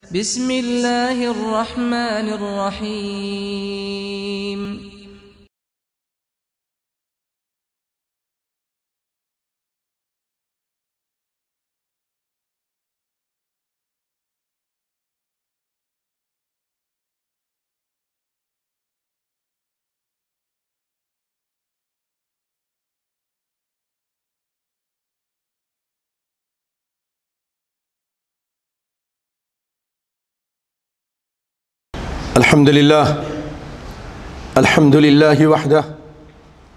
بسم الله الرحمن الرحيم. الحمد لله وحده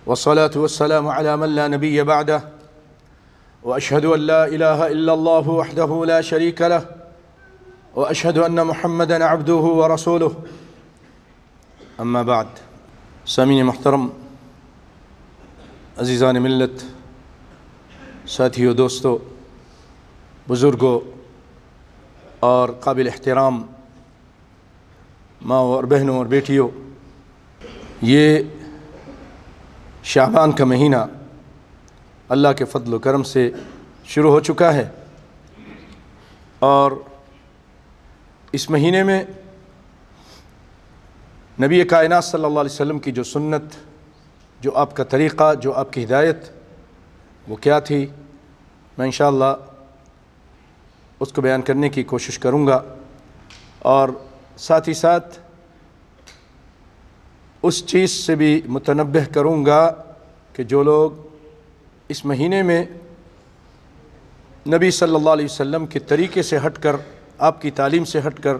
والصلاة والسلام على من لا نبي بعده وأشهد أن لا إله إلا الله وحده لا شريك له وأشهد أن محمدًا عبده ورسوله أما بعد. سامعین محترم، عزیزان ملت، ساتھیو، دوستو، بزرگوں اور قابل احترام ماں اور بہنوں اور بیٹیوں، یہ شعبان کا مہینہ اللہ کے فضل و کرم سے شروع ہو چکا ہے، اور اس مہینے میں نبی کائنات صلی اللہ علیہ وسلم کی جو سنت، جو آپ کا طریقہ، جو آپ کی ہدایت، وہ کیا تھی، میں انشاءاللہ اس کو بیان کرنے کی کوشش کروں گا، اور ساتھ ہی ساتھ اس چیز سے بھی متنبہ کروں گا کہ جو لوگ اس مہینے میں نبی صلی اللہ علیہ وسلم کے طریقے سے ہٹ کر، آپ کی تعلیم سے ہٹ کر،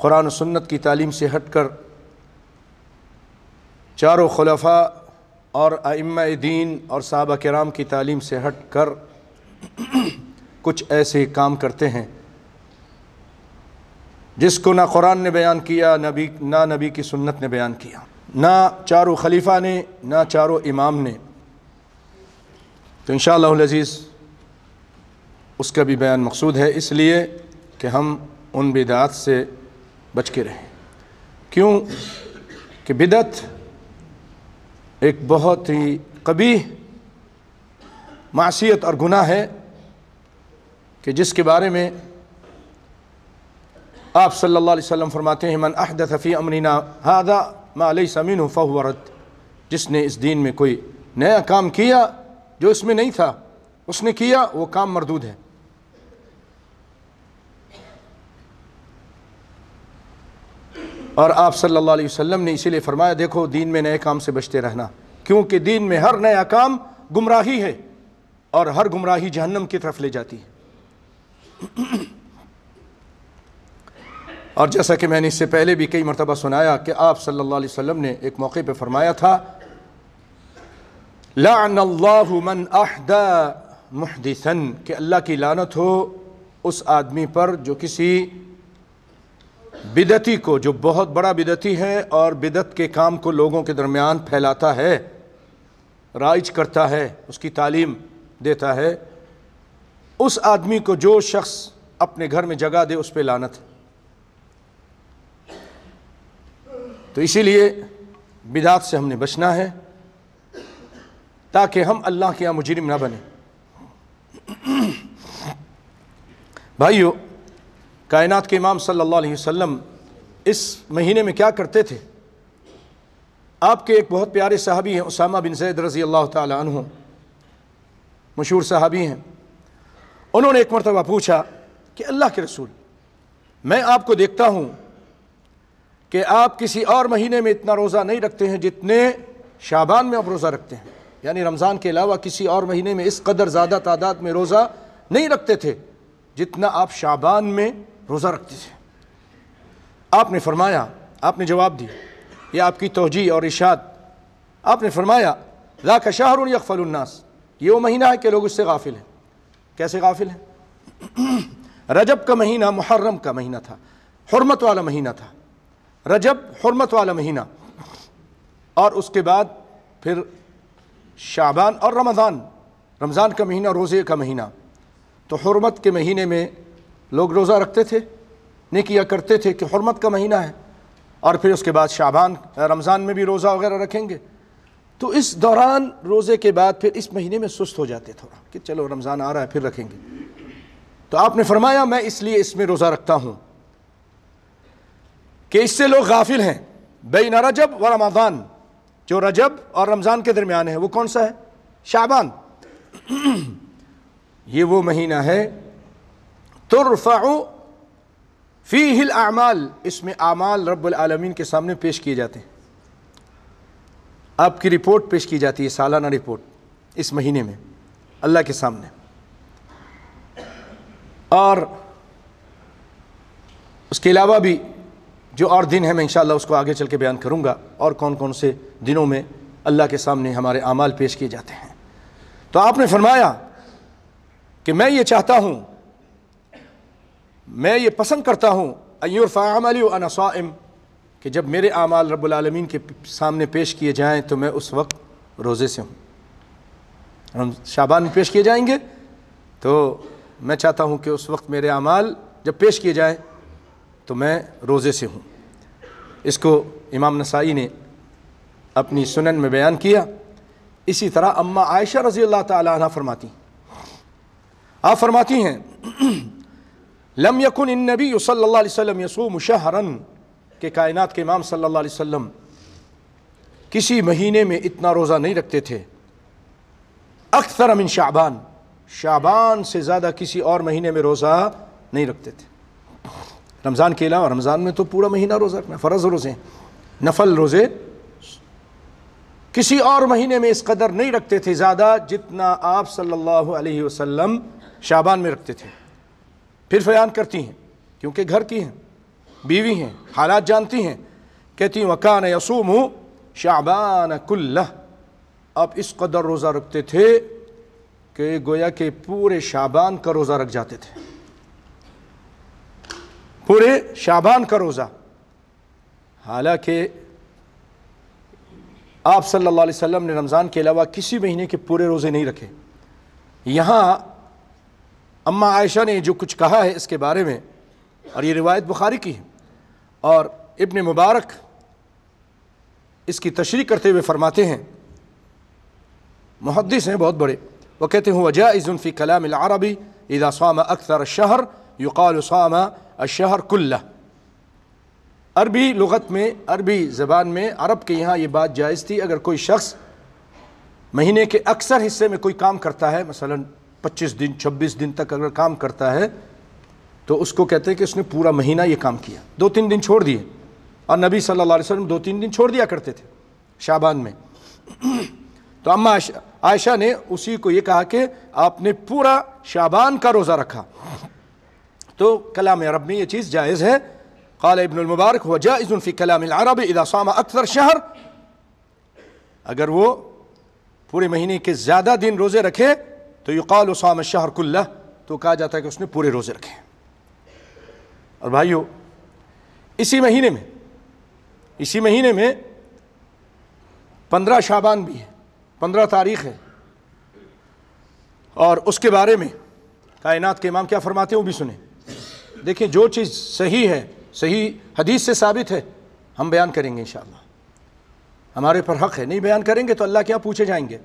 قرآن و سنت کی تعلیم سے ہٹ کر، چاروں خلفاء اور ائمہ دین اور صحابہ کرام کی تعلیم سے ہٹ کر کچھ ایسے کام کرتے ہیں جس کو نہ قرآن نے بیان کیا، نہ نبی کی سنت نے بیان کیا، نہ چاروں خلیفہ نے، نہ چاروں امام نے، تو انشاءاللہ العزیز اس کا بھی بیان مقصود ہے، اس لیے کہ ہم ان بدعات سے بچ کے رہیں۔ کیوں کہ بدعت ایک بہت ہی قبیح معصیت اور گناہ ہے کہ جس کے بارے میں آپ صلی اللہ علیہ وسلم فرماتے ہیں، من احدث فی امرنا ھذا ما لیس منہ فہو رد، جس نے اس دین میں کوئی نیا کام کیا جو اس میں نہیں تھا، اس نے کیا، وہ کام مردود ہے۔ اور آپ صلی اللہ علیہ وسلم نے اسی لیے فرمایا، دیکھو دین میں نئے کام سے بچتے رہنا، کیونکہ دین میں ہر نیا کام گمراہی ہے، اور ہر گمراہی جہنم کی طرف لے جاتی ہے۔ اور جیسا کہ میں نے اس سے پہلے بھی کئی مرتبہ سنایا کہ آپ صلی اللہ علیہ وسلم نے ایک موقع پہ فرمایا تھا، لعن اللہ من احدى محدثا، کہ اللہ کی لعنت ہو اس آدمی پر جو کسی بدعتی کو، جو بہت بڑا بدعتی ہے اور بدعت کے کام کو لوگوں کے درمیان پھیلاتا ہے، رائج کرتا ہے، اس کی تعلیم دیتا ہے، اس آدمی کو جو شخص اپنے گھر میں جگہ دے اس پہ لعنت ہے۔ تو اسی لیے بدعات سے ہم نے بچنا ہے تاکہ ہم اللہ کے یہاں مجرم نہ بنیں۔ بھائیو، کائنات کے امام صلی اللہ علیہ وسلم اس مہینے میں کیا کرتے تھے؟ آپ کے ایک بہت پیارے صحابی ہیں، اسامہ بن زید رضی اللہ تعالی عنہ، مشہور صحابی ہیں۔ انہوں نے ایک مرتبہ پوچھا کہ اللہ کے رسول، میں آپ کو دیکھتا ہوں کہ آپ کسی اور مہینے میں اتنا روزہ نہیں رکھتے ہیں جتنے شعبان میں آپ روزہ رکھتے ہیں، یعنی رمضان کے علاوہ کسی اور مہینے میں اس قدر زیادہ تعداد میں روزہ نہیں رکھتے تھے جتنا آپ شعبان میں روزہ رکھتے تھے۔ آپ نے فرمایا، آپ نے جواب دیا، یہ آپ کی توجیہ اور ارشاد، آپ نے فرمایا ذاک شہر یغفل الناس، یہ وہ مہینہ ہے کہ لوگ اس سے غافل ہیں۔ کیسے غافل ہیں؟ رجب کا مہینہ محرم کا مہینہ تھا، حرمت والا مہینہ تھا، رجب حرمت والا مہینہ، اور اس کے بعد پھر شعبان اور رمضان کا مہینہ، روزے کا مہینہ۔ تو حرمت کے مہینے میں لوگ روزہ رکھتے تھے، نیکیاں کرتے تھے کہ حرمت کا مہینہ ہے، اور پھر اس کے بعد شعبان، رمضان میں بھی روزہ وغیرہ رکھیں گے، تو اس دوران روزے کے بعد پھر اس مہینے میں سست ہو جاتے تھوڑا کہ چلو رمضان آ رہا ہے پھر رکھیں گے۔ تو آپ نے فرمایا میں اس لیے اس میں روزہ رکھتا ہوں کہ اس سے لوگ غافل ہیں. بین رجب و رمضان، جو رجب اور رمضان کے درمیان ہے وہ کون سا ہے؟ شعبان. یہ وہ مہینہ ہے ترفع فیہ الاعمال، اس میں اعمال رب العالمین کے سامنے پیش کیے جاتے ہیں. آپ کی رپورٹ پیش کی جاتی ہے، سالانہ رپورٹ اس مہینے میں اللہ کے سامنے. اور اس کے علاوہ بھی جو اور دن ہیں میں انشاءاللہ اس کو آگے چل کے بیان کروں گا، اور کون کون سے دنوں میں اللہ کے سامنے ہمارے اعمال پیش کیے جاتے ہیں. تو آپ نے فرمایا کہ میں یہ چاہتا ہوں، میں یہ پسند کرتا ہوں ان یرفع عملی وانا صائم، کہ جب میرے اعمال رب العالمین کے سامنے پیش کیے جائیں تو میں اس وقت روزے سے ہوں. ہم شعبان میں پیش کیے جائیں گے تو میں چاہتا ہوں کہ اس وقت میرے اعمال جب پیش کیے جائیں تو میں روزے سے ہوں. اس کو امام نسائی نے اپنی سنن میں بیان کیا. اسی طرح اماں عائشہ رضی اللہ تعالی عنہ فرماتی، آپ فرماتی ہیں لم یکن النبی صلی اللہ علیہ وسلم یصوم شہرا، کہ کائنات کے امام صلی اللہ علیہ وسلم کسی مہینے میں اتنا روزہ نہیں رکھتے تھے، اکثر من شعبان، شعبان سے زیادہ کسی اور مہینے میں روزہ نہیں رکھتے تھے. رمضان کے علاوہ، رمضان میں تو پورا مہینہ روزہ رکھنا، فرض روزے، نفل روزے کسی اور مہینے میں اس قدر نہیں رکھتے تھے زیادہ جتنا آپ صلی اللہ علیہ وسلم شعبان میں رکھتے تھے. پھر بیان کرتی ہیں کیونکہ گھر کی ہیں، بیوی ہیں، حالات جانتی ہیں، کہتی ہیں وَكَانَ يَصُومُ شَعْبَانَ كُلَّهُ، آپ اس قدر روزہ رکھتے تھے کہ گویا کہ پورے شعبان کا روزہ رکھ جاتے تھے، پورے شعبان کا روزہ. حالانکہ آپ صلی اللہ علیہ وسلم نے رمضان کے علاوہ کسی مہینے کے پورے روزے نہیں رکھے. یہاں اماں عائشہ نے جو کچھ کہا ہے اس کے بارے میں، اور یہ روایت بخاری کی ہے، اور ابن مبارک اس کی تشریح کرتے ہوئے فرماتے ہیں، محدث ہیں بہت بڑے، وہ کہتے ہیں وجائز فی کلام العرب اذا صام اکثر الشہر یقال صام الشہر کلہ. عربی لغت میں، عربی زبان میں، عرب کے یہاں یہ بات جائز تھی، اگر کوئی شخص مہینے کے اکثر حصے میں کوئی کام کرتا ہے، مثلا 25 دن 26 دن تک اگر کام کرتا ہے تو اس کو کہتے ہیں کہ اس نے پورا مہینہ یہ کام کیا. 2-3 دن چھوڑ دیے، اور نبی صلی اللہ علیہ وسلم 2-3 دن چھوڑ دیا کرتے تھے شعبان میں. تو اماں عائشہ نے اسی کو یہ کہا کہ آپ نے پورا شعبان کا روزہ رکھا. تو کلام عرب میں یہ چیز جائز ہے. قال ابن المبارک وجائز فی کلام العرب اذا صام اکثر شہر، اگر وہ پورے مہینے کے زیادہ دن روزے رکھے تو یقال صام الشہر کلہ، تو کہا جاتا ہے کہ اس نے پورے روزے رکھے. اور بھائیو اسی مہینے میں 15 شعبان بھی ہے، 15 تاریخ ہے، اور اس کے بارے میں کائنات کے امام کیا فرماتے ہیں وہ بھی سنیں. دیکھیں جو چیز صحیح ہے، صحیح حدیث سے ثابت ہے، ہم بیان کریں گے انشاءاللہ. ہمارے پر حق ہے، نہیں بیان کریں گے تو اللہ کے یہاں پوچھے جائیں گے،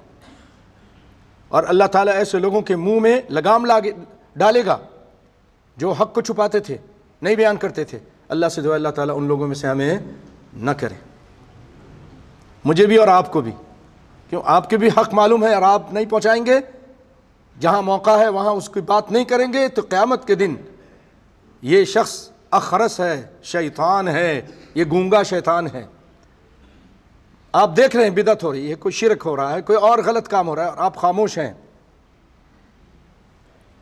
اور اللہ تعالیٰ ایسے لوگوں کے منہ میں لگام ڈالے گا جو حق کو چھپاتے تھے، نہیں بیان کرتے تھے. اللہ سے دعا اللہ تعالیٰ ان لوگوں میں سے ہمیں نہ کرے، مجھے بھی اور آپ کو بھی، کیوں آپ کے بھی حق معلوم ہے اور آپ نہیں پہنچائیں گے. جہاں موقع ہے وہاں اس کی بات نہیں کریں گے تو قیامت کے دن یہ شخص اخرس ہے، شیطان ہے، یہ گونگا شیطان ہے. آپ دیکھ رہے ہیں بدعت ہو رہی ہے، کوئی شرک ہو رہا ہے، کوئی اور غلط کام ہو رہا ہے، اور آپ خاموش ہیں،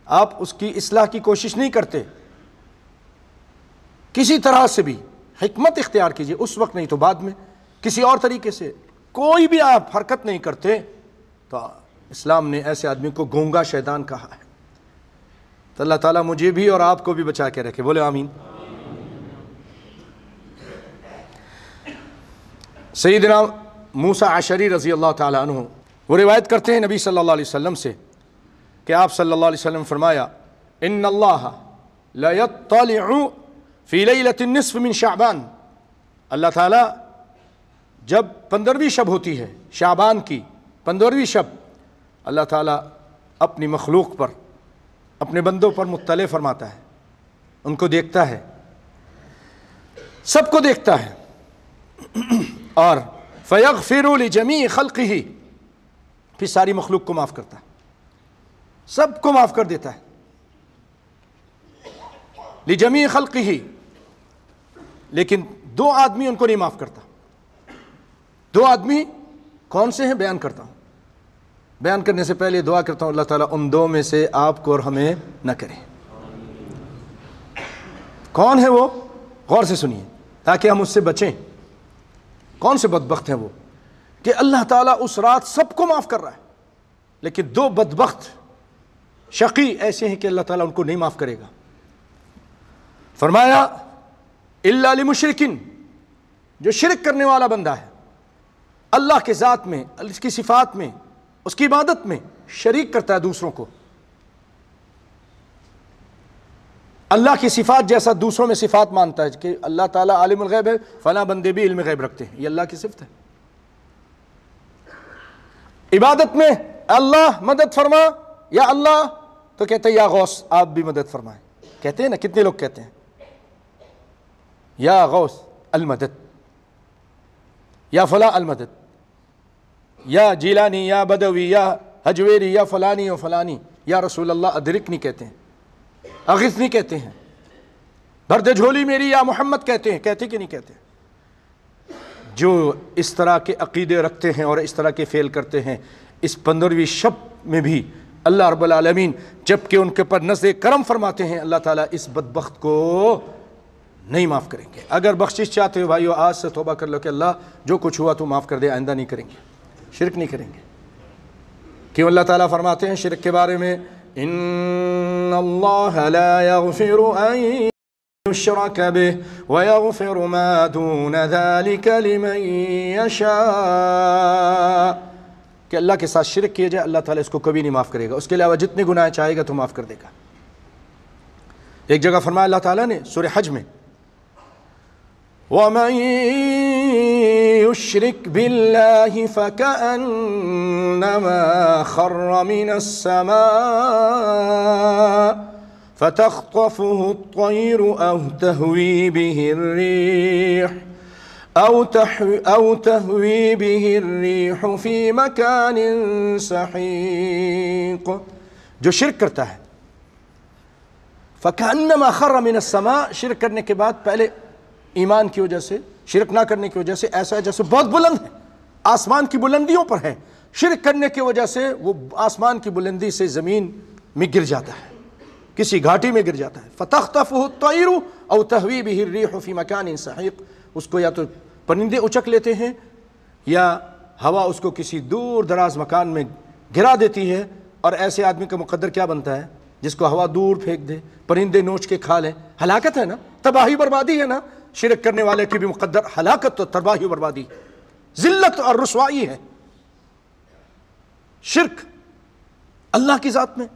آپ اس کی اصلاح کی کوشش نہیں کرتے. کسی طرح سے بھی حکمت اختیار کیجئے، اس وقت نہیں تو بعد میں، کسی اور طریقے سے کوئی بھی آپ حرکت نہیں کرتے تو اسلام نے ایسے آدمی کو گونگا شیطان کہا ہے. تو اللہ تعالیٰ مجھے بھی اور آپ کو بھی بچا کے رکھے، بولے آمین. سیدنا موسیٰ عشری رضی اللہ تعالیٰ عنہ وہ روایت کرتے ہیں نبی صلی اللہ علیہ وسلم سے کہ آپ صلی اللہ علیہ وسلم فرمایا ان اللہ لا يطلع فی لیلۃ النصف من شعبان، اللہ تعالیٰ جب 15ویں شب ہوتی ہے شعبان کی 15ویں شب، اللہ تعالیٰ اپنی مخلوق پر اپنے بندوں پر مطلع فرماتا ہے، ان کو دیکھتا ہے، سب کو دیکھتا ہے، اور فَيَغْفِرُ لِجَمِيعِ خَلْقِهِ، پھر ساری مخلوق کو معاف کرتا ہے، سب کو معاف کر دیتا ہے. لِجَمِيعِ خَلْقِهِ، لیکن دو آدمی ان کو نہیں معاف کرتا. دو آدمی کون سے ہیں بیان کرتا ہوں. بیان کرنے سے پہلے دعا کرتا ہوں اللہ تعالیٰ ان دو میں سے آپ کو اور ہمیں نہ کرے. کون ہے وہ؟ غور سے سنیے تاکہ ہم اس سے بچیں. کون سے بدبخت ہیں وہ کہ اللہ تعالیٰ اس رات سب کو معاف کر رہا ہے، لیکن دو بدبخت شقی ایسے ہیں کہ اللہ تعالیٰ ان کو نہیں معاف کرے گا. فرمایا الا لمشرکن، جو شرک کرنے والا بندہ ہے، اللہ کے ذات میں، اس کی صفات میں، اس کی عبادت میں شریک کرتا ہے دوسروں کو. اللہ کی صفات جیسا دوسروں میں صفات مانتا ہے کہ اللہ تعالیٰ عالم الغیب ہے، فلاں بندے بھی علم غیب رکھتے ہیں، یہ اللہ کی صفت ہے. عبادت میں اللہ مدد فرما یا اللہ، تو کہتے ہیں یا غوث آپ بھی مدد فرمائیں. کہتے ہیں نا، کتنے لوگ کہتے ہیں یا غوث المدد، یا فلاں المدد، یا جیلانی، یا بدوی، یا حجویری، یا فلانی و فلانی، یا رسول اللہ ادرکنی کہتے ہیں، اغثنی کہتے ہیں، بھر دے جھولی میری یا محمد کہتے ہیں. کہتے کہ نہیں کہتے؟ جو اس طرح کے عقیدے رکھتے ہیں اور اس طرح کے فعل کرتے ہیں، اس 15ویں شب میں بھی اللہ رب العالمین جب کہ ان کے پر نظر کرم فرماتے ہیں، اللہ تعالیٰ اس بدبخت کو نہیں معاف کریں گے. اگر بخشش چاہتے ہو بھائیو، آج سے توبہ کر لو کہ اللہ جو کچھ ہوا تو معاف کر دے، آئندہ نہیں کریں گے، شرک نہیں کریں گے. کیوں اللہ تعالیٰ فرماتے ہیں شرک کے بارے میں ان اللہ لا یغفر ان یشرک بہ ویغفر ما دون ذلک لمن یشاء، کہ اللہ کے ساتھ شرک کیا جائے اللہ تعالیٰ اس کو کبھی نہیں معاف کرے گا، اس کے علاوہ جتنے گناہ چاہے گا تو معاف کر دے گا. ایک جگہ فرمایا اللہ تعالیٰ نے سورہ حج میں وَمَن يُشْرِكْ بِاللَّهِ فَكَأَنَّمَا خَرَّ مِنَ السَّمَاءِ فَتَخْطَفُهُ الطَّيْرُ أَوْ تَهْوِي بِهِ الرِّيحُ فِي مَكَانٍ سَحِيقٍ. جو شرک کرتا ہے فَكَأَنَّمَا خَرَّ مِنَ السَّمَاءِ، شرک کرنے کے بعد پہلے ایمان کی وجہ سے، شرک نہ کرنے کی وجہ سے ایسا ہے جیسے بہت بلند ہے، آسمان کی بلندیوں پر ہے. شرک کرنے کی وجہ سے وہ آسمان کی بلندی سے زمین میں گر جاتا ہے، کسی گھاٹی میں گر جاتا ہے. فَتَخْطَفُهُ الطَّيْرُ أَوْ تَهْوِي بِهِ الرِّيحُ فِي مَكَانٍ سَحِيقٍ، اس کو یا تو پرندے اچک لیتے ہیں یا ہوا اس کو کسی دور دراز مکان میں گرا دیتی ہے. اور ایسے آدمی کا مقدر کیا بنتا ہے جس کو ہوا دور پھینک دے، پرندے نوچ کے کھا لیں؟ ہلاکت ہے نا، تباہی بربادی ہے نا. شرک کرنے والے کی بھی مقدر ہلاکت و تباہی و بربادی، ذلت اور رسوائی ہے. شرک اللہ کی ذات میں،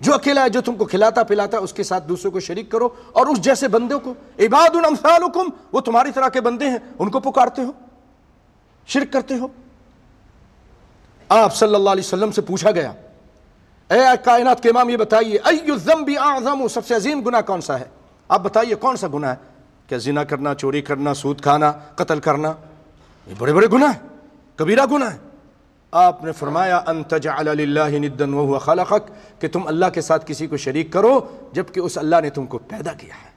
جو اکیلا ہے، جو تم کو کھلاتا پلاتا ہے، اس کے ساتھ دوسروں کو شریک کرو، اور اس جیسے بندوں کو، عباد امثالکم، وہ تمہاری طرح کے بندے ہیں، ان کو پکارتے ہو، شرک کرتے ہو. آپ صلی اللہ علیہ وسلم سے پوچھا گیا اے کائنات کے امام یہ بتائیے ای الذنب اعظم، سب سے عظیم گناہ کون سا ہے؟ آپ بتائیے کون سا گناہ ہے؟ کیا زنا کرنا، چوری کرنا، سود کھانا، قتل کرنا؟ یہ بڑے بڑے گناہ ہیں، کبیرہ گناہ ہے. آپ نے فرمایا ان تجعل للہ ندا وهو خلقک، کہ تم اللہ کے ساتھ کسی کو شریک کرو جبکہ اس اللہ نے تم کو پیدا کیا ہے.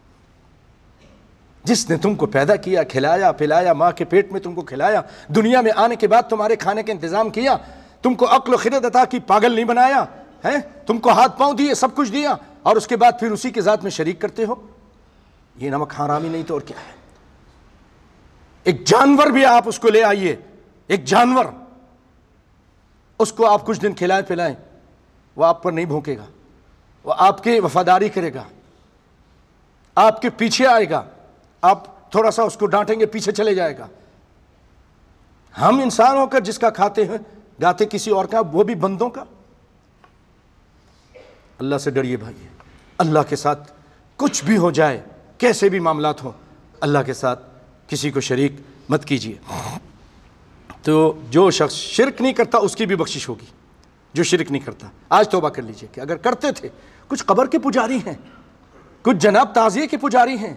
جس نے تم کو پیدا کیا، کھلایا پلایا، ماں کے پیٹ میں تم کو کھلایا، دنیا میں آنے کے بعد تمہارے کھانے کا انتظام کیا، تم کو عقل و خرد عطا کی، پاگل نہیں بنایا ہے، تم کو ہاتھ پاؤں دیے، سب کچھ دیا، اور اس کے بعد پھر اسی کے ذات میں شریک کرتے ہو. یہ نمک حرامی نہیں تو اور کیا ہے؟ ایک جانور بھی آپ اس کو لے آئیے، ایک جانور، اس کو آپ کچھ دن کھلائیں پلائیں، وہ آپ پر نہیں بھونکے گا، وہ آپ کی وفاداری کرے گا، آپ کے پیچھے آئے گا، آپ تھوڑا سا اس کو ڈانٹیں گے پیچھے چلے جائے گا. ہم انسان ہو کر جس کا کھاتے ہیں گاتے کسی اور کا، وہ بھی بندوں کا. اللہ سے ڈریے بھائی، اللہ کے ساتھ کچھ بھی ہو جائے، کیسے بھی معاملات ہوں، اللہ کے ساتھ کسی کو شریک مت کیجیے. تو جو شخص شرک نہیں کرتا اس کی بھی بخشش ہوگی، جو شرک نہیں کرتا. آج توبہ کر لیجئے کہ اگر کرتے تھے کچھ قبر کے پجاری ہیں، کچھ جناب تعزیے کے پجاری ہیں،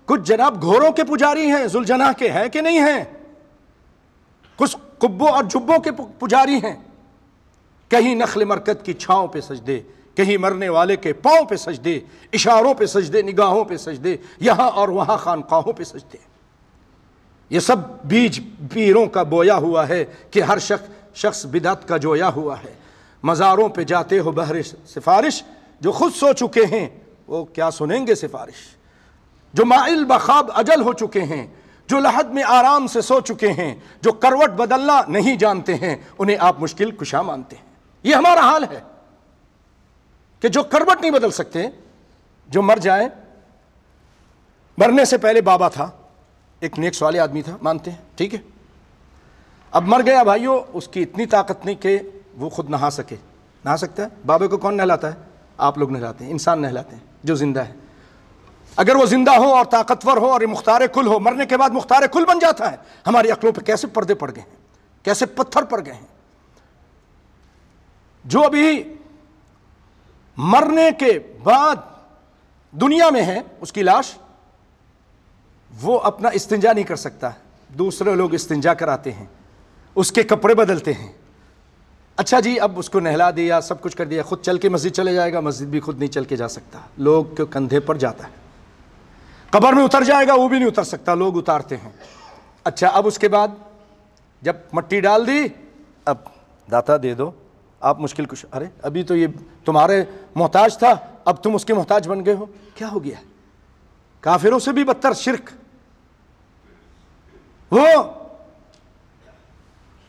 کچھ جناب گھوڑوں کے پجاری ہیں، ذوالجناح کے ہیں کہ نہیں ہیں، کچھ قبوں اور جبوں کے پجاری ہیں، کہیں نخل مرکت کی چھاؤں پہ سجدے، کہیں مرنے والے کے پاؤں پہ سجدے، اشاروں پہ سجدے، نگاہوں پہ سجدے، یہاں اور وہاں خانقاہوں پہ سجدے۔ یہ سب بیج پیروں کا بویا ہوا ہے کہ ہر شخص بدعت کا جویا ہوا ہے۔ مزاروں پہ جاتے ہو بہر سفارش، جو خود سو چکے ہیں وہ کیا سنیں گے سفارش، جو مائل بخواب اجل ہو چکے ہیں، جو لحد میں آرام سے سو چکے ہیں، جو کروٹ بدلنا نہیں جانتے ہیں، انہیں آپ مشکل کشا مانتے ہیں۔ یہ ہمارا حال ہے کہ جو کروٹ نہیں بدل سکتے، جو مر جائیں، مرنے سے پہلے بابا تھا، ایک نیک صالح آدمی تھا، مانتے ہیں، ٹھیک ہے، اب مر گیا بھائیو، اس کی اتنی طاقت نہیں کہ وہ خود نہا سکے۔ نہا سکتا ہے؟ بابے کو کون نہلاتا ہے؟ آپ لوگ نہلاتے ہیں، انسان نہلاتے ہیں جو زندہ ہے۔ اگر وہ زندہ ہو اور طاقتور ہو اور مختار کل ہو، مرنے کے بعد مختار کل بن جاتا ہے۔ ہماری عقلوں پہ کیسے پردے پڑ گئے ہیں، کیسے پتھر پڑ گئے ہیں۔ جو ابھی مرنے کے بعد دنیا میں ہے، اس کی لاش، وہ اپنا استنجا نہیں کر سکتا، دوسرے لوگ استنجا کراتے ہیں، اس کے کپڑے بدلتے ہیں۔ اچھا جی، اب اس کو نہلا دیا، سب کچھ کر دیا، خود چل کے مسجد چلے جائے گا، مسجد بھی خود نہیں چل کے جا سکتا، لوگ کے کندھے پر جاتا ہے۔ قبر میں اتر جائے گا، وہ بھی نہیں اتر سکتا، لوگ اتارتے ہیں۔ اچھا، اب اس کے بعد جب مٹی ڈال دی، اب داتا دے دو، آپ مشکل کچھ، ارے ابھی تو یہ تمہارے محتاج تھا، اب تم اس کے محتاج بن گئے ہو، کیا ہو گیا ہے؟ کافروں سے بھی بدتر شرک۔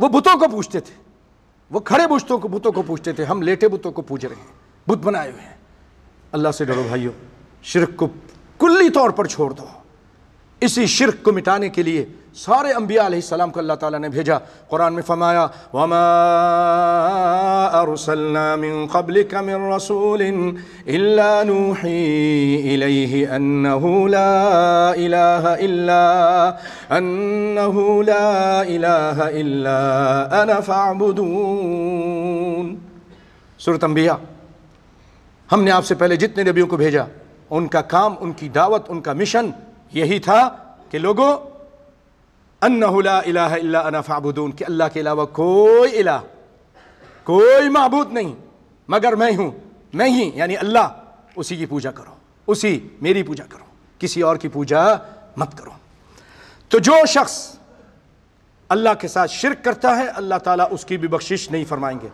وہ بتوں کو پوچھتے تھے، وہ کھڑے بتوں کو پوچھتے تھے، ہم لیٹے بتوں کو پوج رہے ہیں، بت بنائے ہوئے ہیں۔ اللہ سے ڈرو بھائیو، شرک کو کلی طور پر چھوڑ دو۔ اسی شرک کو مٹانے کے لیے سارے انبیاء علیہ السلام کو اللہ تعالیٰ نے بھیجا۔ قرآن میں فرمایا وَمَا أَرْسَلْنَا مِن قَبْلِكَ مِن رَّسُولٍ إِلَّا نُوحِي إِلَيْهِ أَنَّهُ لَا إِلَٰهَ إِلَّا أَنَا فَاعْبُدُونِ۔ سورۃ انبیاء۔ ہم نے آپ سے پہلے جتنے نبیوں کو بھیجا، ان کا کام، ان کی دعوت، ان کا مشن یہی تھا کہ لوگوں، انہ لا الہ الا انا فاعبدون، کہ اللہ کے علاوہ کوئی الہ، کوئی معبود نہیں مگر میں ہوں، میں ہی یعنی اللہ، اسی کی پوجا کرو، اسی میری پوجا کرو، کسی اور کی پوجا مت کرو۔ تو جو شخص اللہ کے ساتھ شرک کرتا ہے، اللہ تعالیٰ اس کی بھی بخشش نہیں فرمائیں گے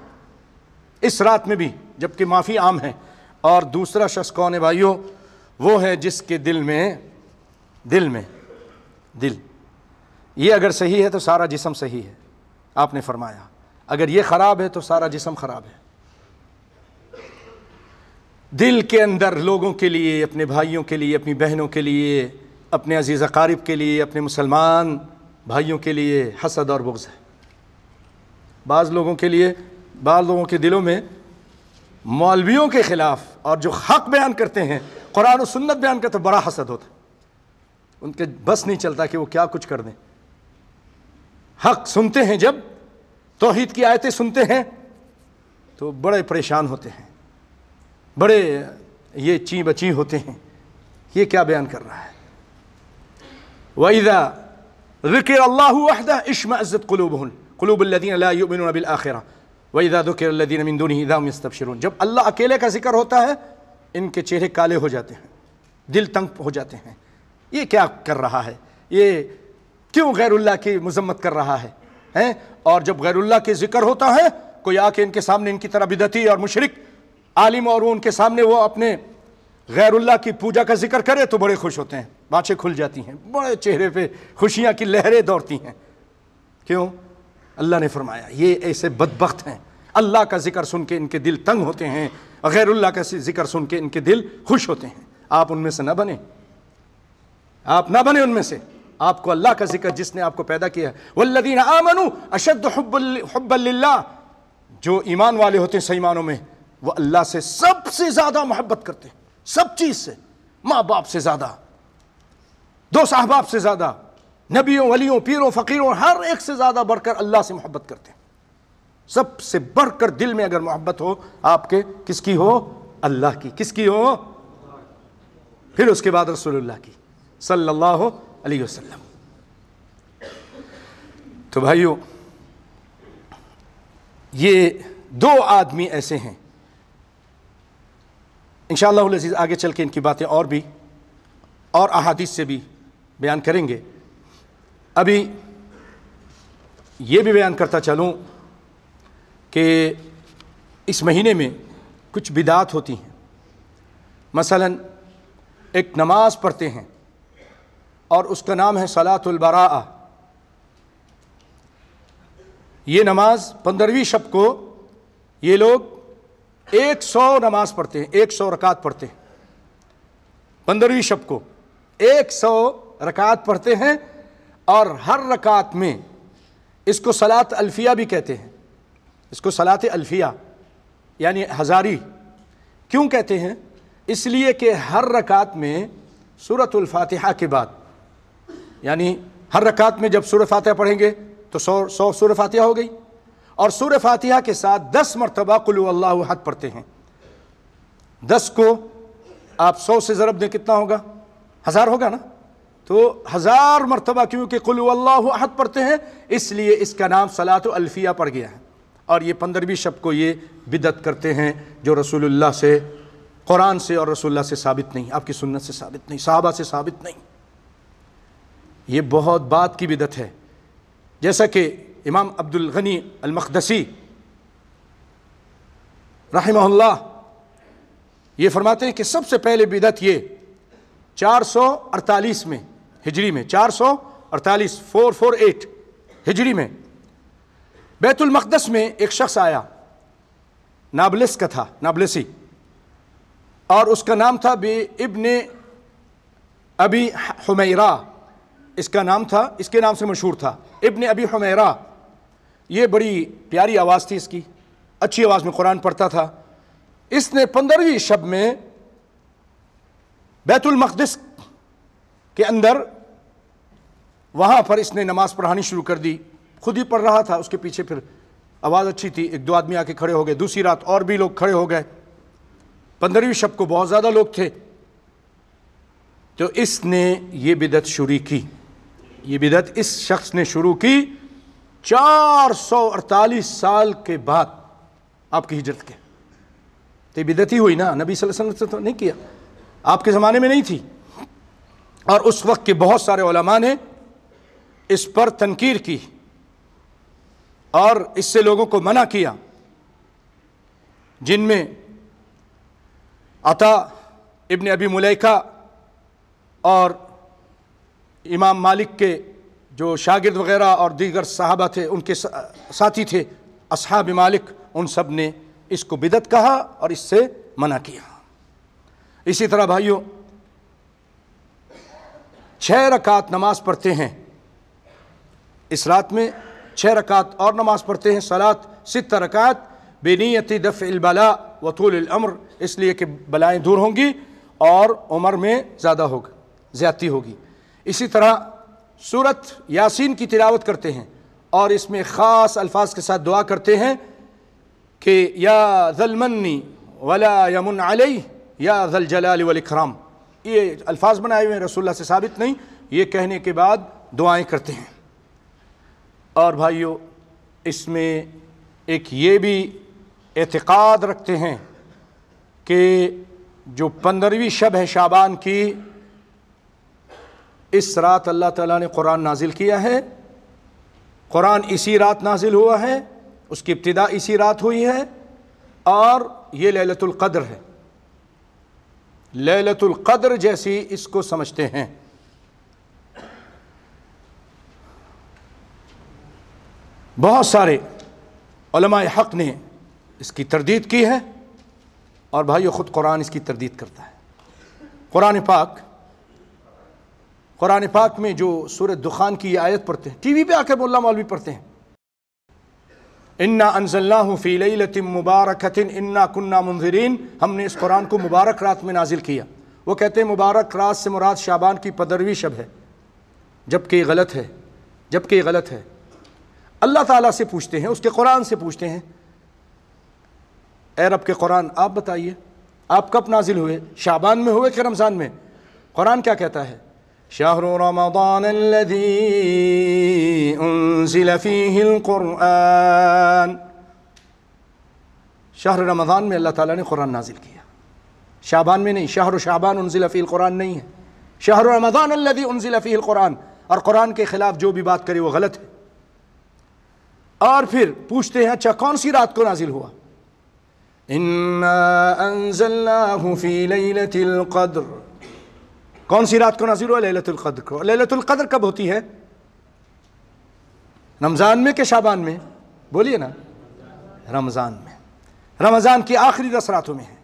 اس رات میں بھی، جبکہ معافی عام ہے۔ اور دوسرا شخص کون ہے بھائیو؟ وہ ہے جس کے دل یہ اگر صحیح ہے تو سارا جسم صحیح ہے، آپ نے فرمایا، اگر یہ خراب ہے تو سارا جسم خراب ہے۔ دل کے اندر لوگوں کے لیے، اپنے بھائیوں کے لیے، اپنی بہنوں کے لیے، اپنے عزیز اقارب کے لیے، اپنے مسلمان بھائیوں کے لیے حسد اور بغض ہے۔ بعض لوگوں کے لیے، بعض لوگوں کے دلوں میں مولویوں کے خلاف اور جو حق بیان کرتے ہیں، قرآن و سنت بیان کرتے، بڑا حسد ہوتا ہے، ان کے بس نہیں چلتا کہ وہ کیا کچھ کر دیں۔ حق سنتے ہیں، جب توحید کی آیتیں سنتے ہیں تو بڑے پریشان ہوتے ہیں، بڑے یہ چیں بچیں ہوتے ہیں، یہ کیا بیان کر رہا ہے۔ وَإِذَا ذُكِرَ اللَّهُ وَحْدَهُ اشْمَأَزَّتْ قُلُوبُ الَّذِينَ لَا يُؤْمِنُونَ بِالْآخِرَةِ وَإِذَا ذُكِرَ الَّذِينَ مِن دُونِهِ إِذَا هُمْ يَسْتَبْشِرُونَ۔ جب اللہ اکیلے کا ذکر ہوتا ہے، ان کے چہرے کالے ہو جاتے ہیں، دل تنگ ہو جاتے ہیں، یہ کیا کر رہا ہے، یہ کیوں غیر اللہ کی مذمت کر رہا ہے۔ اور جب غیر اللہ کے ذکر ہوتا ہے، کوئی آ کے ان کے سامنے ان کی طرح بدعتی اور مشرک عالم، اور ان کے سامنے وہ اپنے غیر اللہ کی پوجا کا ذکر کرے تو بڑے خوش ہوتے ہیں، بانچیں کھل جاتی ہیں، بڑے چہرے پہ خوشیاں کی لہریں دوڑتی ہیں۔ کیوں؟ اللہ نے فرمایا یہ ایسے بدبخت ہیں، اللہ کا ذکر سن کے ان کے دل تنگ ہوتے ہیں، غیر اللہ کا ذکر سن کے ان کے دل خوش ہوتے ہیں۔ آپ ان میں سے نہ بنیں، آپ نہ بنیں ان میں سے۔ آپ کو اللہ کا ذکر، جس نے آپ کو پیدا کیا ہے، والذین آمنوا اشد حبا للہ، جو ایمان والے ہوتے ہیں صحیح معنوں میں، وہ اللہ سے سب سے زیادہ محبت کرتے ہیں، سب چیز سے، ماں باپ سے زیادہ، دوست احباب سے زیادہ، نبیوں، ولیوں، پیروں، فقیروں، ہر ایک سے زیادہ بڑھ کر اللہ سے محبت کرتے ہیں۔ سب سے بڑھ کر دل میں اگر محبت ہو آپ کے، کس کی ہو؟ اللہ کی. کس کی ہو؟ پھر اس کے بعد رسول اللہ کی صلی اللہ علیہ وسلم. تو بھائیو یہ دو آدمی ایسے ہیں، انشاءاللہ العزیز آگے چل کے ان کی باتیں اور بھی اور احادیث سے بھی بیان کریں گے. ابھی یہ بھی بیان کرتا چلوں کہ اس مہینے میں کچھ بدعات ہوتی ہیں. مثلا ایک نماز پڑھتے ہیں اور اس کا نام ہے صلاۃ البراءہ. یہ نماز 15ویں شب کو یہ لوگ 100 نماز پڑھتے ہیں، 100 رکعت پڑھتے ہیں. 15ویں شب کو 100 رکعت پڑھتے ہیں اور ہر رکعت میں اس کو صلاۃ الفیہ بھی کہتے ہیں. اس کو صلاۃ الفیہ یعنی ہزاری کیوں کہتے ہیں؟ اس لیے کہ ہر رکعت میں سورۃ الفاتحہ کے بعد، یعنی ہر رکعت میں جب سورہ فاتحہ پڑھیں گے تو 100 سورہ فاتحہ ہو گئی، اور سورہ فاتحہ کے ساتھ 10 مرتبہ قل هو اللہ احد پڑھتے ہیں. 10 کو آپ 100 سے ضرب دیں کتنا ہوگا؟ 1000 ہوگا نا. تو 1000 مرتبہ کیونکہ قل هو اللہ احد پڑھتے ہیں اس لیے اس کا نام صلاۃ الفیہ پڑ گیا ہے. اور یہ 15ویں شب کو یہ بدعت کرتے ہیں جو رسول اللہ سے، قرآن سے اور رسول اللہ سے ثابت نہیں، آپ کی سنت سے ثابت نہیں، صحابہ سے ثابت نہیں. یہ بہت بات کی بدعت ہے. جیسا کہ امام عبد الغنی المقدسی رحمہ اللہ یہ فرماتے ہیں کہ سب سے پہلے بدعت یہ 448 میں ہجری میں 448 448 ہجری میں بیت المقدس میں ایک شخص آیا، نابلس کا تھا، نابلسی، اور اس کا نام تھا ابن ابی حمیرہ. اس کا نام تھا، اس کے نام سے مشہور تھا ابن ابی حمیرہ. یہ بڑی پیاری آواز تھی اس کی، اچھی آواز میں قرآن پڑھتا تھا. اس نے 15ویں شب میں بیت المقدس کے اندر وہاں پر اس نے نماز پڑھانی شروع کر دی. خود ہی پڑھ رہا تھا، اس کے پیچھے پھر آواز اچھی تھی، 1-2 آدمی آ کے کھڑے ہو گئے. دوسری رات اور بھی لوگ کھڑے ہو گئے. 15ویں شب کو بہت زیادہ لوگ تھے. تو اس نے یہ بدعت شروع کی. یہ بدعت اس شخص نے شروع کی 448 سال کے بعد آپ کی ہجرت کے. تو یہ بدعت ہی ہوئی نا، نبی صلی اللہ علیہ وسلم سے تو نہیں کیا، آپ کے زمانے میں نہیں تھی. اور اس وقت کے بہت سارے علماء نے اس پر تنکیر کی اور اس سے لوگوں کو منع کیا، جن میں عطا ابن ابی ملیکہ اور امام مالک کے جو شاگرد وغیرہ اور دیگر صحابہ تھے، ان کے ساتھی تھے اصحاب مالک، ان سب نے اس کو بدعت کہا اور اس سے منع کیا. اسی طرح بھائیوں 6 رکعت نماز پڑھتے ہیں اس رات میں، 6 رکعت اور نماز پڑھتے ہیں. صلاۃ 6 رکعت بنیت دفع البلاء وطول العمر، اس لیے کہ بلائیں دور ہوں گی اور عمر میں زیادتی ہوگی. اسی طرح سورۃ یاسین کی تلاوت کرتے ہیں اور اس میں خاص الفاظ کے ساتھ دعا کرتے ہیں کہ یا ذا المن ولا یمن علیہ یا ذا الجلال والاکرام. یہ الفاظ بنائے ہوئے ہیں، رسول اللہ سے ثابت نہیں. یہ کہنے کے بعد دعائیں کرتے ہیں. اور بھائیو اس میں ایک یہ بھی اعتقاد رکھتے ہیں کہ جو 15ویں شب ہے شعبان کی، اس رات اللہ تعالیٰ نے قرآن نازل کیا ہے. قرآن اسی رات نازل ہوا ہے، اس کی ابتدا اسی رات ہوئی ہے، اور یہ لیلۃ القدر ہے. لیلۃ القدر جیسی اس کو سمجھتے ہیں. بہت سارے علماء حق نے اس کی تردید کی ہے، اور بھائیو خود قرآن اس کی تردید کرتا ہے. قرآن پاک میں جو سورہ دخان کی یہ آیت پڑھتے ہیں، ٹی وی پہ آ کے ملا مولوی پڑھتے ہیں، انا انزلناہ فی لیلۃ مبارکۃ انا کنا منذرین، ہم نے اس قرآن کو مبارک رات میں نازل کیا. وہ کہتے ہیں مبارک رات سے مراد شعبان کی 15ویں شب ہے، جبکہ یہ غلط ہے. اللہ تعالیٰ سے پوچھتے ہیں، اس کے قرآن سے پوچھتے ہیں، اے رب کے قرآن آپ بتائیے آپ کب نازل ہوئے؟ شعبان میں ہوئے کہ رمضان میں؟ قرآن کیا کہتا ہے؟ شہر رمضان الذی انزل فیہ القرآن، شہر رمضان میں اللہ تعالیٰ نے قرآن نازل کیا، شعبان میں نہیں۔ شہر شعبان انزل فیہ القرآن نہیں ہے، شہر رمضان الذی انزل فیہ القرآن۔ اور قرآن کے خلاف جو بھی بات کرے وہ غلط ہے۔ اور پھر پوچھتے ہیں اچھا کون سی رات کو نازل ہوا؟ اِنَّا أَنزَلْنَاهُ فِي لَيْلَةِ الْقَدْرِ، کون سی رات کو نازل ہوا؟ لیلۃ القدر کو۔ لیلۃ القدر کب ہوتی ہے؟ رمضان میں کہ شعبان میں؟ بولیے نا، رمضان میں، رمضان کی آخری 10 راتوں میں ہے،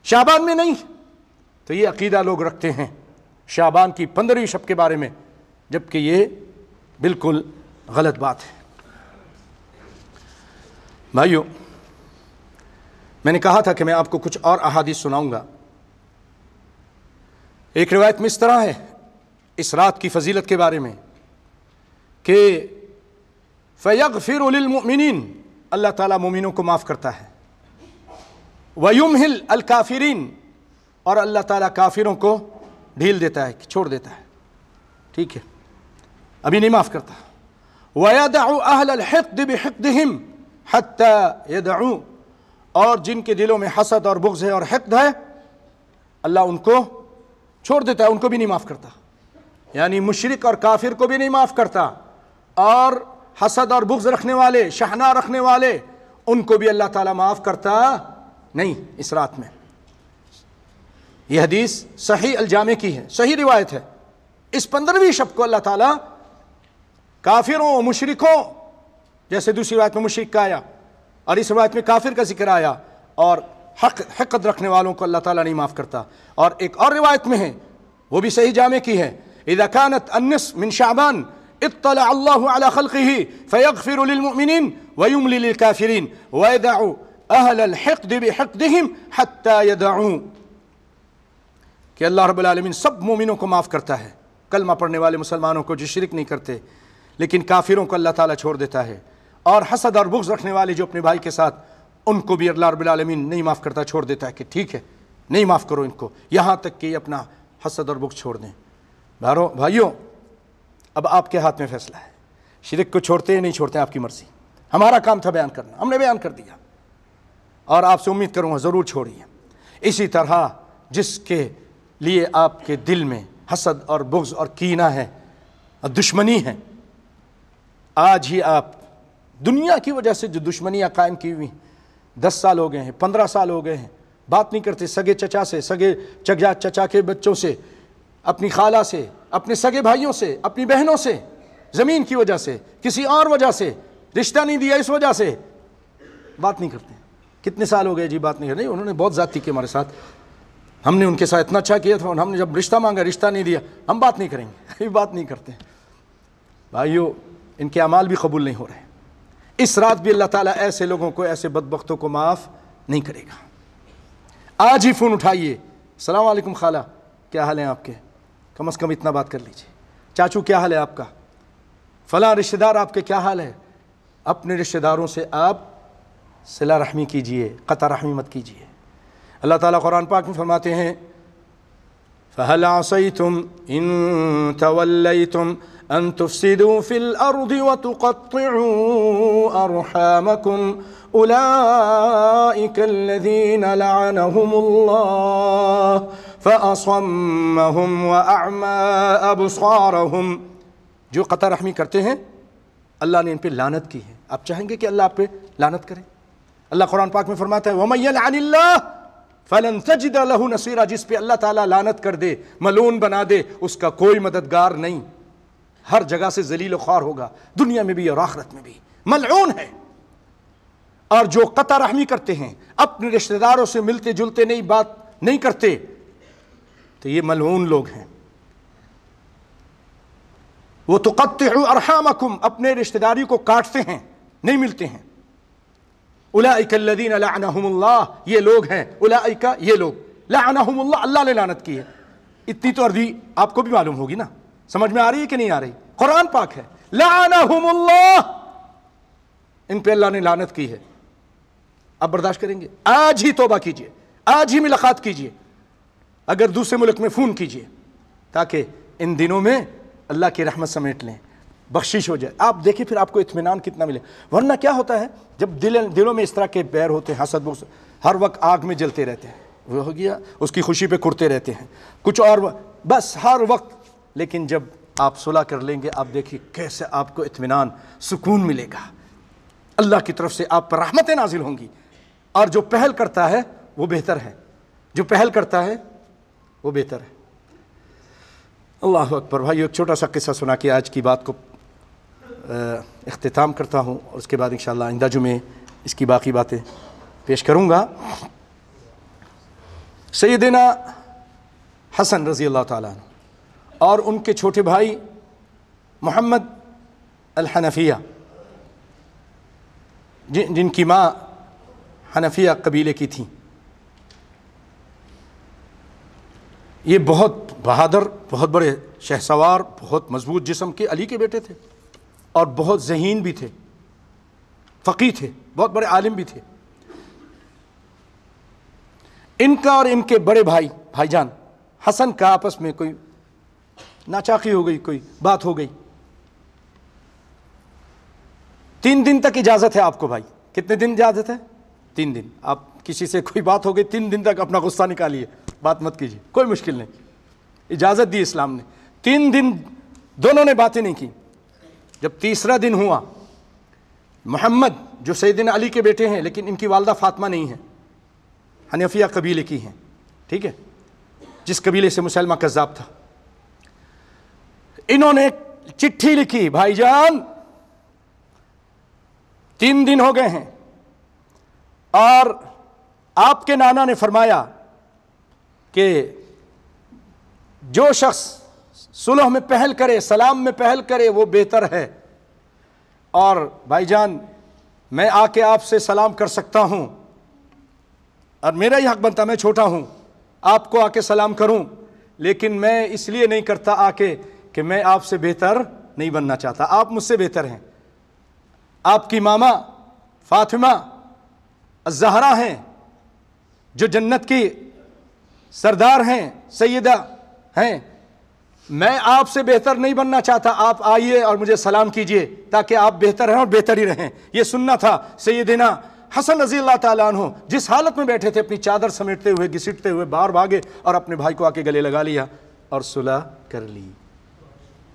شعبان میں نہیں۔ تو یہ عقیدہ لوگ رکھتے ہیں شعبان کی 15ویں شب کے بارے میں، جبکہ یہ بالکل غلط بات ہے۔ بھائیو، میں نے کہا تھا کہ میں آپ کو کچھ اور احادیث سناؤں گا۔ ایک روایت میں اس طرح ہے اس رات کی فضیلت کے بارے میں کہ فَيَغْفِرُ لِلْمُؤْمِنِينَ، اللہ تعالیٰ مومنوں کو معاف کرتا ہے، وَيُمْهِلْ الْكَافِرِينَ، اور اللہ تعالیٰ کافروں کو ڈھیل دیتا ہے، چھوڑ دیتا ہے، ٹھیک ہے، ابھی نہیں معاف کرتا۔ وَيَدَعُ أَهْلَ الْحِقْدِ بِحِقْدِهِمْ حَتَّى يَدَعُوا، اور جن کے دلوں میں حسد اور بغض ہے اور حقد ہے اللہ ان کو چھوڑ دیتا ہے، ان کو بھی نہیں معاف کرتا۔ یعنی مشرک اور کافر کو بھی نہیں معاف کرتا، اور حسد اور بغض رکھنے والے، شحناء رکھنے والے، ان کو بھی اللہ تعالیٰ معاف کرتا نہیں اس رات میں۔ یہ حدیث صحیح الجامع کی ہے، صحیح روایت ہے۔ اس 15ویں شب کو اللہ تعالیٰ کافروں مشرکوں، جیسے دوسری روایت میں مشرک کا آیا اور اس روایت میں کافر کا ذکر آیا، اور حقد رکھنے والوں کو اللہ تعالیٰ نہیں معاف کرتا۔ اور ایک اور روایت میں ہے، وہ بھی صحیح جامع کی ہے، اذا كانت النصف من شعبان اطلع الله على خلقه فيغفر للمؤمنين ويملي للكافرين ويدع اهل الحقد بحقدهم حتى يدعوا، کہ اللہ رب العالمین سب مومنوں کو معاف کرتا ہے، کلمہ پڑھنے والے مسلمانوں کو جو شرک نہیں کرتے، لیکن کافروں کو اللہ تعالیٰ چھوڑ دیتا ہے، اور حسد اور بغض رکھنے والے جو اپنے بھائی کے ساتھ، ان کو بھی اللہ رب العالمین نہیں معاف کرتا، چھوڑ دیتا ہے کہ ٹھیک ہے نہیں معاف کرو ان کو، یہاں تک کہ یہ اپنا حسد اور بغض چھوڑ دیں۔ بھائیوں، اب آپ کے ہاتھ میں فیصلہ ہے، شرک کو چھوڑتے ہیں نہیں چھوڑتے ہیں، آپ کی مرضی۔ ہمارا کام تھا بیان کرنا، ہم نے بیان کر دیا، اور آپ سے امید کروں گا ضرور چھوڑیے۔ اسی طرح جس کے لیے آپ کے دل میں حسد اور بغض اور کینہ ہے اور دشمنی ہے، آج ہی آپ دنیا کی وجہ سے جو دشمنیاں قائم کی ہوئی 10 سال ہو گئے ہیں، 15 سال ہو گئے ہیں، بات نہیں کرتے سگے چچا سے، سگے چچا کے بچوں سے، اپنی خالہ سے، اپنے سگے بھائیوں سے، اپنی بہنوں سے، زمین کی وجہ سے، کسی اور وجہ سے، رشتہ نہیں دیا اس وجہ سے بات نہیں کرتے۔ کتنے سال ہو گئے جی بات نہیں کر رہے، انہوں نے بہت زیادتی کی ہمارے ساتھ، ہم نے ان کے ساتھ اتنا اچھا کیا تھا، ہم نے جب رشتہ مانگا رشتہ نہیں دیا، ہم بات نہیں کریں گے، بات نہیں کرتے۔ بھائیو، ان کے اعمال بھی قبول نہیں ہو رہے۔ اس رات بھی اللہ تعالیٰ ایسے لوگوں کو، ایسے بدبختوں کو معاف نہیں کرے گا۔ آج ہی فون اٹھائیے، السلام علیکم خالہ، کیا حال ہے آپ کے؟ کم از کم اتنا بات کر لیجیے۔ چاچو کیا حال ہے آپ کا؟ فلاں رشتہ دار آپ کے کیا حال ہے؟ اپنے رشتہ داروں سے آپ صلہ رحمی کیجئے، قطع رحمی مت کیجئے۔ اللہ تعالیٰ قرآن پاک میں فرماتے ہیں فَهَلْ عَصَيْتُمْ إِن تَوَلَّيْتُمْ أَن تُفْسِدُوا فِي الْأَرْضِ وَتُقَطِّعُوا أَرْحَامَكُمْ أُولَئِكَ الَّذِينَ لَعَنَهُمُ اللَّهُ فَأَصَمَّهُمْ وَأَعْمَى أَبْصَارَهُمْ، جو قطع رحمی کرتے ہیں اللہ نے ان پہ لعنت کی ہے۔ آپ چاہیں گے کہ اللہ آپ پہ لعنت کرے؟ اللہ قرآن پاک میں فرماتا ہے وَمَن يَلْعَنِ اللَّهُ فَلَن تَجِدَ لَهُ نَصِيرًا، جس پہ اللہ تعالیٰ لعنت کر دے، ملعون بنا دے، اس کا کوئی مددگار نہیں، ہر جگہ سے ذلیل و خوار ہوگا، دنیا میں بھی اور آخرت میں بھی ملعون ہے۔ اور جو قطع رحمی کرتے ہیں، اپنے رشتہ داروں سے ملتے جلتے نہیں، بات نہیں کرتے، تو یہ ملعون لوگ ہیں۔ وہ تقطعوا ارحامکم، اپنے رشتہ داری کو کاٹتے ہیں، نہیں ملتے ہیں۔ اولئک الذین لعنہم اللہ، یہ لوگ ہیں، اولئک یہ لوگ، لعنہم اللہ، اللہ نے لعنت کی ہے۔ اتنی تو عربی آپ کو بھی معلوم ہوگی نا، سمجھ میں آ رہی ہے کہ نہیں آ رہی؟ قرآن پاک ہے، لعنہم اللہ، ان پہ اللہ نے لعنت کی ہے۔ اب برداشت کریں گے؟ آج ہی توبہ کیجئے، آج ہی ملاقات کیجئے، اگر دوسرے ملک میں فون کیجئے، تاکہ ان دنوں میں اللہ کی رحمت سمیٹ لیں، بخشش ہو جائے۔ آپ دیکھیں پھر آپ کو اطمینان کتنا ملے۔ ورنہ کیا ہوتا ہے جب دلوں میں اس طرح کے بیر ہوتے ہیں، حسد بغض، ہر وقت آگ میں جلتے رہتے ہیں، وہ ہو گیا اس کی خوشی پہ کرتے رہتے ہیں کچھ اور بس ہر وقت۔ لیکن جب آپ صلح کر لیں گے، آپ دیکھیے کیسے آپ کو اطمینان، سکون ملے گا، اللہ کی طرف سے آپ پر رحمتیں نازل ہوں گی۔ اور جو پہل کرتا ہے وہ بہتر ہے، جو پہل کرتا ہے وہ بہتر ہے۔ اللہ اکبر۔ بھائی ایک چھوٹا سا قصہ سنا کے آج کی بات کو اختتام کرتا ہوں، اور اس کے بعد انشاءاللہ آئندہ جمعے اس کی باقی باتیں پیش کروں گا۔ سیدنا حسن رضی اللہ تعالیٰ عنہ اور ان کے چھوٹے بھائی محمد الحنفیہ، جن کی ماں حنفیہ قبیلے کی تھیں، یہ بہت بہادر، بہت بڑے شہسوار، بہت مضبوط جسم کے علی کے بیٹے تھے، اور بہت ذہین بھی تھے، فقیہ تھے، بہت بڑے عالم بھی تھے۔ ان کا اور ان کے بڑے بھائی جان حسن کا آپس میں کوئی ناچاقی ہو گئی، کوئی بات ہو گئی۔ 3 دن تک اجازت ہے آپ کو بھائی۔ کتنے دن اجازت ہے؟ 3 دن۔ آپ کسی سے کوئی بات ہو گئی، 3 دن تک اپنا غصہ نکالیے، بات مت کیجیے، کوئی مشکل نہیں، اجازت دی اسلام نے۔ 3 دن دونوں نے باتیں نہیں کی۔ جب تیسرا دن ہوا، محمد جو سیدنا علی کے بیٹے ہیں لیکن ان کی والدہ فاطمہ نہیں ہیں، حنفیہ قبیلے کی ہیں، ٹھیک ہے، جس قبیلے سے مسلمہ کذاب تھا، انہوں نے چٹھی لکھی، بھائی جان 3 دن ہو گئے ہیں اور آپ کے نانا نے فرمایا کہ جو شخص صلح میں پہل کرے، سلام میں پہل کرے، وہ بہتر ہے، اور بھائی جان میں آ کے آپ سے سلام کر سکتا ہوں، اور میرا ہی حق بنتا، میں چھوٹا ہوں، آپ کو آ کے سلام کروں، لیکن میں اس لیے نہیں کرتا آ کے کہ میں آپ سے بہتر نہیں بننا چاہتا، آپ مجھ سے بہتر ہیں۔ آپ کی ماما فاطمہ الزہرا ہیں، جو جنت کی سردار ہیں، سیدہ ہیں، میں آپ سے بہتر نہیں بننا چاہتا، آپ آئیے اور مجھے سلام کیجئے تاکہ آپ بہتر ہیں اور بہتر ہی رہیں۔ یہ سننا تھا۔ سیدنا حسن رضی اللہ تعالیٰ عنہ جس حالت میں بیٹھے تھے، اپنی چادر سمیٹتے ہوئے، گھسیٹتے ہوئے باہر بھاگے اور اپنے بھائی کو آ کے گلے لگا لیا اور صلح کر لی۔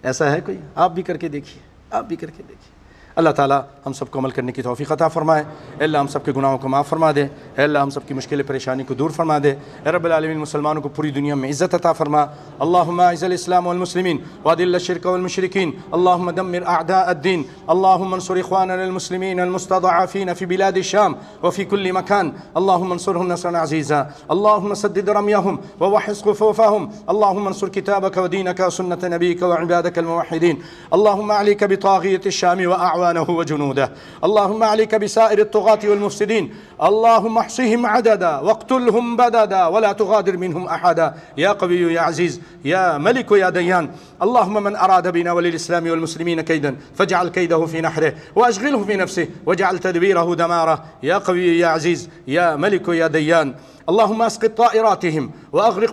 ایسا ہے کوئی؟ آپ بھی کر کے دیکھیے، آپ بھی کر کے دیکھیے۔ اللہ تعالیٰ ہم سب کو عمل کرنے کی توفیق عطا فرمائے۔ اے اللہ ہم سب کے گناہوں کو معاف فرما دے۔ اے اللہ ہم سب کی مشکل پریشانی کو دور فرما دے۔ اے رب العالمین مسلمانوں کو پوری دنیا میں عزت عطا فرما۔ اللہم اعز الاسلام والمسلمین واذل الشرک والمشرکین، اللہم دمر اعداء الدین، اللہم انصر اخواننا المسلمین المستضعفین فی بلاد الشام وفی کل مکان، اللہم انصرهم نصرا عزیزا، اللہم سدد رمیہم ووحد صفوفہم، اللہم انصر کتابک ودینک وسنة نبیک وعبادک الموحدین، اللہم علیک بطاغیت الشام وأعوانه وجنوده، اللهم عليك بسائر الطغاة والمفسدين، اللهم احصهم عددا واقتلهم بددا ولا تغادر منهم أحدا، يا قوي يا عزيز يا ملك يا ديان، اللهم من أراد بنا وللإسلام والمسلمين كيدا فاجعل كيده في نحره وأشغله في نفسه واجعل تدبيره دماره، يا قوي يا عزيز يا ملك يا ديان، اللهم اسقط طائراتهم وأغرق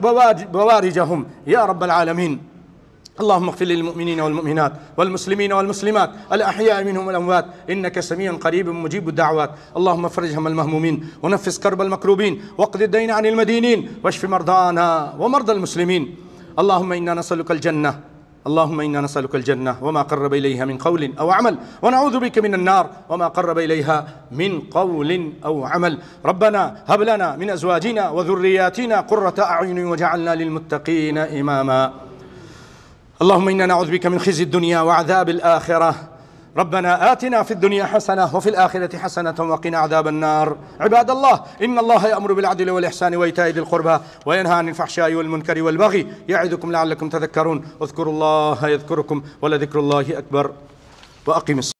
بوارجهم يا رب العالمين، اللهم اغفر للمؤمنين والمؤمنات والمسلمين والمسلمات الأحياء منهم والأموات إنك سميع قريب مجيب الدعوات، اللهم فرج هم المهمومين ونفس كرب المكروبين واقض الدين عن المدينين واشف مرضانا ومرضى المسلمين، اللهم إنا نسألك الجنة، اللهم إنا نسألك الجنة وما قرب إليها من قول أو عمل، ونعوذ بك من النار وما قرب إليها من قول أو عمل، ربنا هب لنا من أزواجنا وذرياتنا قرة أعين وجعلنا للمتقين إماما، اللهم إنا نعوذ بك من خزي الدنيا وعذاب الآخرة، ربنا آتنا في الدنيا حسنة وفي الآخرة حسنة وقنا عذاب النار، عباد الله إن الله يأمر بالعدل والإحسان وإيتاء ذي القربى وينهى عن الفحشاء والمنكر والبغي يعظكم لعلكم تذكرون، اذكروا الله يذكركم ولذكر الله أكبر، وأقم الصلاة.